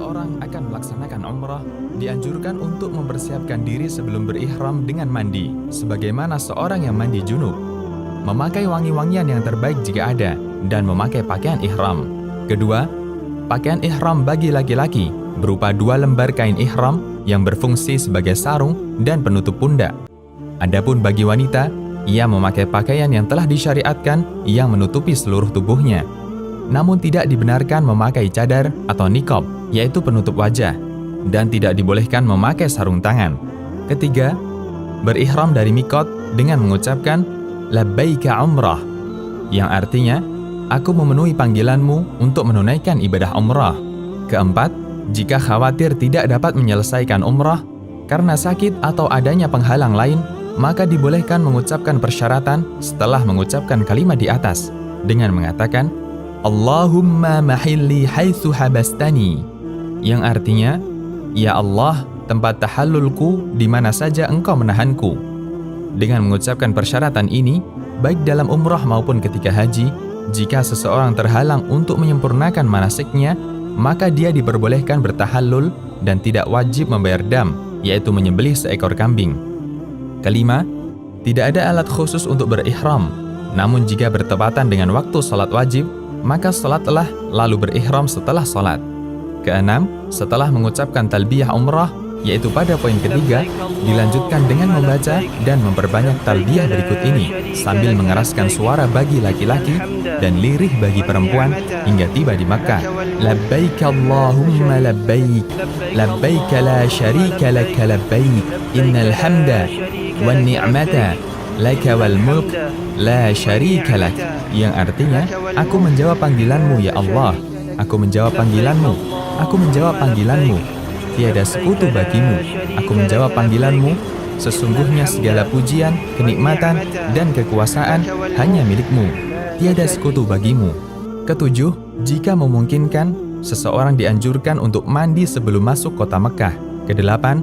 seseorang akan melaksanakan umrah, dianjurkan untuk mempersiapkan diri sebelum berihram dengan mandi, sebagaimana seorang yang mandi junub, memakai wangi-wangian yang terbaik jika ada, dan memakai pakaian ihram. Kedua, pakaian ihram bagi laki-laki berupa 2 lembar kain ihram yang berfungsi sebagai sarung dan penutup pundak. Adapun bagi wanita, ia memakai pakaian yang telah disyariatkan yang menutupi seluruh tubuhnya. Namun tidak dibenarkan memakai cadar atau niqab, yaitu penutup wajah, dan tidak dibolehkan memakai sarung tangan. Ketiga, berihram dari miqat dengan mengucapkan labbaika umrah, yang artinya, aku memenuhi panggilanmu untuk menunaikan ibadah umrah. Keempat, jika khawatir tidak dapat menyelesaikan umrah karena sakit atau adanya penghalang lain, maka dibolehkan mengucapkan persyaratan setelah mengucapkan kalimat di atas dengan mengatakan Allahumma mahilli haitsu habastani, yang artinya, ya Allah, tempat tahallulku di mana saja engkau menahanku. Dengan mengucapkan persyaratan ini, baik dalam umrah maupun ketika haji, jika seseorang terhalang untuk menyempurnakan manasiknya, maka dia diperbolehkan bertahallul dan tidak wajib membayar dam, yaitu menyembelih seekor kambing. Kelima, tidak ada alat khusus untuk berihram, namun jika bertepatan dengan waktu salat wajib, maka salatlah lalu berihram setelah salat. Keenam, setelah mengucapkan talbiyah umrah, yaitu pada poin ketiga, dilanjutkan dengan membaca dan memperbanyak talbiyah berikut ini sambil mengeraskan suara bagi laki-laki dan lirih bagi perempuan hingga tiba di Makkah. Labbaik Allahumma labbaik, labbaik la syarika laka labbaik, innal hamda wan ni'mata laka wal mulk la syarika lak, yang artinya, aku menjawab panggilanmu ya Allah, aku menjawab panggilanmu, aku menjawab panggilanmu, tiada sekutu bagimu, aku menjawab panggilanmu, sesungguhnya segala pujian, kenikmatan, dan kekuasaan hanya milikmu, tiada sekutu bagimu. Ketujuh, jika memungkinkan, seseorang dianjurkan untuk mandi sebelum masuk kota Mekah. Kedelapan,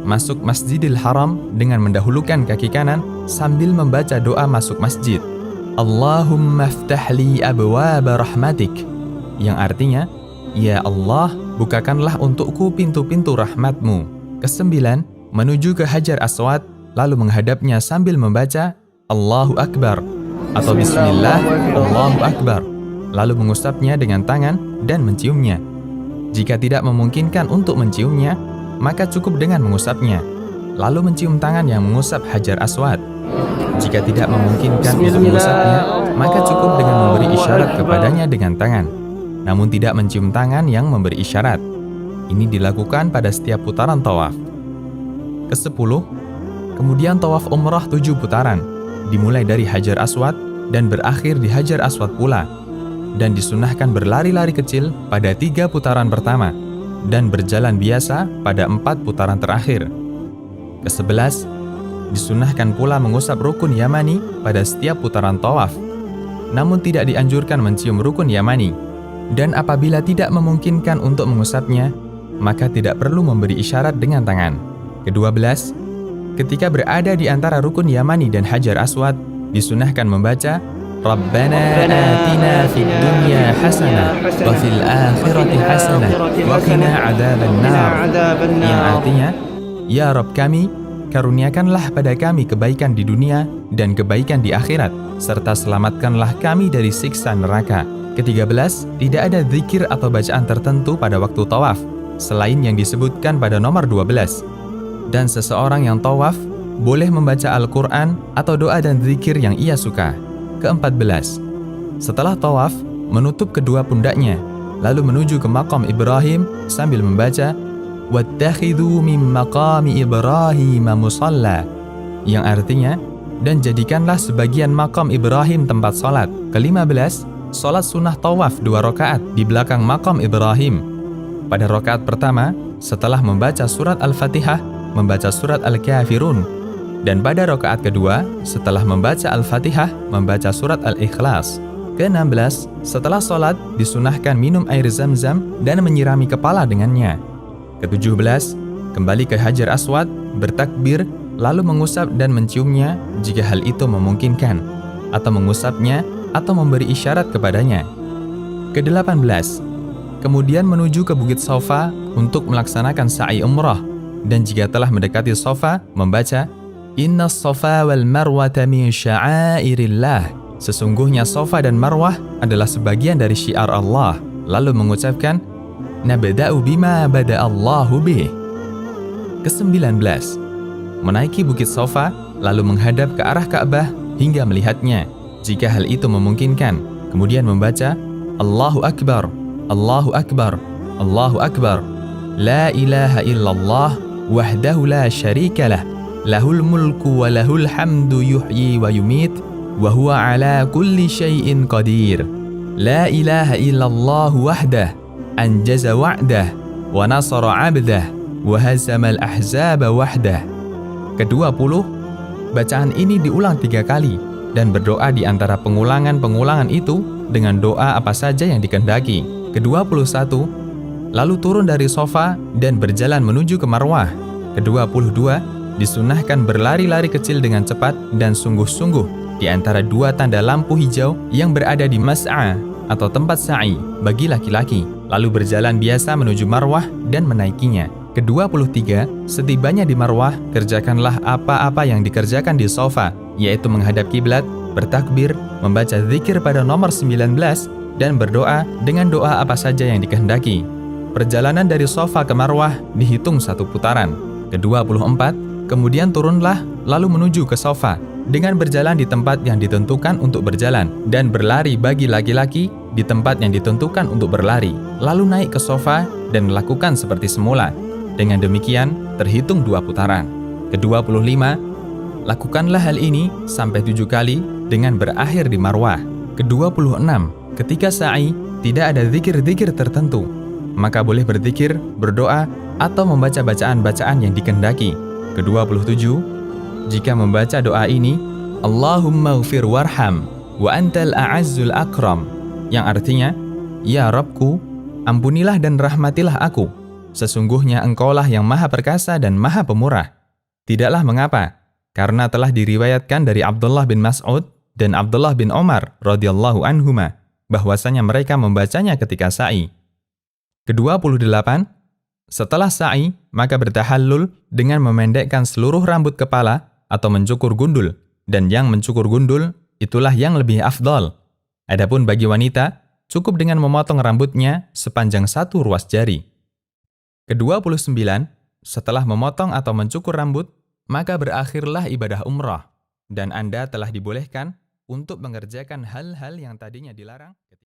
masuk Masjidil Haram dengan mendahulukan kaki kanan sambil membaca doa masuk masjid. Allahumma ftahli abwaaba rahmatik, yang artinya, ya Allah, bukakanlah untukku pintu-pintu rahmatmu. Kesembilan, menuju ke Hajar Aswad, lalu menghadapnya sambil membaca Allahu Akbar atau Bismillah, Allahu Akbar, lalu mengusapnya dengan tangan dan menciumnya. Jika tidak memungkinkan untuk menciumnya, maka cukup dengan mengusapnya, lalu mencium tangan yang mengusap Hajar Aswad. Jika tidak memungkinkan untuk mengusapnya, maka cukup dengan memberi isyarat kepadanya dengan tangan, namun tidak mencium tangan yang memberi isyarat. Ini dilakukan pada setiap putaran tawaf. Kesepuluh, kemudian tawaf umrah 7 putaran, dimulai dari Hajar Aswad dan berakhir di Hajar Aswad pula, dan disunahkan berlari-lari kecil pada 3 putaran pertama, dan berjalan biasa pada 4 putaran terakhir. Ke-11, disunahkan pula mengusap rukun Yamani pada setiap putaran tawaf, namun tidak dianjurkan mencium rukun Yamani, dan apabila tidak memungkinkan untuk mengusapnya, maka tidak perlu memberi isyarat dengan tangan. Ke-12, ketika berada di antara rukun Yamani dan Hajar Aswad, disunahkan membaca Rabbana atina fid dunya hasanah wa fil akhirati hasanah wa qina adzabannar, yang artinya, ya Rabb kami, karuniakanlah pada kami kebaikan di dunia dan kebaikan di akhirat, serta selamatkanlah kami dari siksa neraka. Ke-13, tidak ada zikir atau bacaan tertentu pada waktu tawaf, selain yang disebutkan pada nomor 12. Dan seseorang yang tawaf boleh membaca Al-Quran atau doa dan zikir yang ia suka. Ke-14, setelah tawaf, menutup kedua pundaknya, lalu menuju ke makam Ibrahim sambil membaca Wattakhidhu min maqami Ibrahim musalla, yang artinya, dan jadikanlah sebagian makam Ibrahim tempat salat. Ke-15, salat sunnah tawaf 2 rakaat di belakang makam Ibrahim. Pada rakaat pertama, setelah membaca surat Al-Fatihah, membaca surat Al-Kafirun, dan pada rakaat kedua, setelah membaca Al-Fatihah, membaca surat Al-Ikhlas. Ke-16, setelah salat, disunahkan minum air zam-zam dan menyirami kepala dengannya. Ke-17, kembali ke Hajar Aswad, bertakbir, lalu mengusap dan menciumnya jika hal itu memungkinkan, atau mengusapnya atau memberi isyarat kepadanya. Ke-18, kemudian menuju ke Bukit Shafa untuk melaksanakan sa'i umrah, dan jika telah mendekati Shafa, membaca Inna Shafa wal Marwata min sya'airillah. Sesungguhnya Shafa dan Marwah adalah sebagian dari syiar Allah. Lalu mengucapkan Nabda'u bima bada'allahu bih. Ke-19, menaiki Bukit Shafa lalu menghadap ke arah Ka'bah hingga melihatnya jika hal itu memungkinkan, kemudian membaca Allahu Akbar, Allahu Akbar, Allahu Akbar, La ilaha illallah wahdahu la syarika lah, lahul mulku wa lahul hamdu yuhyi wa yumit wa huwa ala kulli syai'in qadir, La ilaha illallah wahdah anjaza wa'dah wa nasara 'abdah wa hazamal ahzaba wahdah. Ke-20, bacaan ini diulang 3 kali dan berdoa di antara pengulangan-pengulangan itu dengan doa apa saja yang dikehendaki. Ke-21, lalu turun dari Shafa dan berjalan menuju ke Marwah. Ke-22, disunahkan berlari-lari kecil dengan cepat dan sungguh-sungguh di antara 2 tanda lampu hijau yang berada di Mas'a atau tempat sa'i bagi laki-laki, lalu berjalan biasa menuju Marwah dan menaikinya. Ke-23, setibanya di Marwah, kerjakanlah apa-apa yang dikerjakan di Shafa, yaitu menghadap kiblat, bertakbir, membaca zikir pada nomor 19, dan berdoa dengan doa apa saja yang dikehendaki. Perjalanan dari Shafa ke Marwah dihitung 1 putaran. Ke-24, kemudian turunlah lalu menuju ke Shafa dengan berjalan di tempat yang ditentukan untuk berjalan dan berlari bagi laki-laki di tempat yang ditentukan untuk berlari, lalu naik ke Shafa dan melakukan seperti semula. Dengan demikian, terhitung 2 putaran. Ke-25, lakukanlah hal ini sampai 7 kali dengan berakhir di Marwah. Ke-26, ketika sa'i tidak ada zikir-zikir tertentu, maka boleh berzikir, berdoa, atau membaca bacaan-bacaan yang dikehendaki. Ke-27, jika membaca doa ini, Allahumma ghfir warham, wa antal a'azzul akram, yang artinya, Ya Rabbku, ampunilah dan rahmatilah aku, sesungguhnya Engkaulah yang maha perkasa dan maha pemurah. Tidaklah mengapa, karena telah diriwayatkan dari Abdullah bin Mas'ud dan Abdullah bin Omar radhiyallahu anhuma bahwasanya mereka membacanya ketika sa'i. Ke-28, setelah sa'i maka bertahallul dengan memendekkan seluruh rambut kepala atau mencukur gundul, dan yang mencukur gundul itulah yang lebih afdal. Adapun bagi wanita cukup dengan memotong rambutnya sepanjang 1 ruas jari. Ke-29, setelah memotong atau mencukur rambut maka berakhirlah ibadah umrah, dan Anda telah dibolehkan untuk mengerjakan hal-hal yang tadinya dilarang.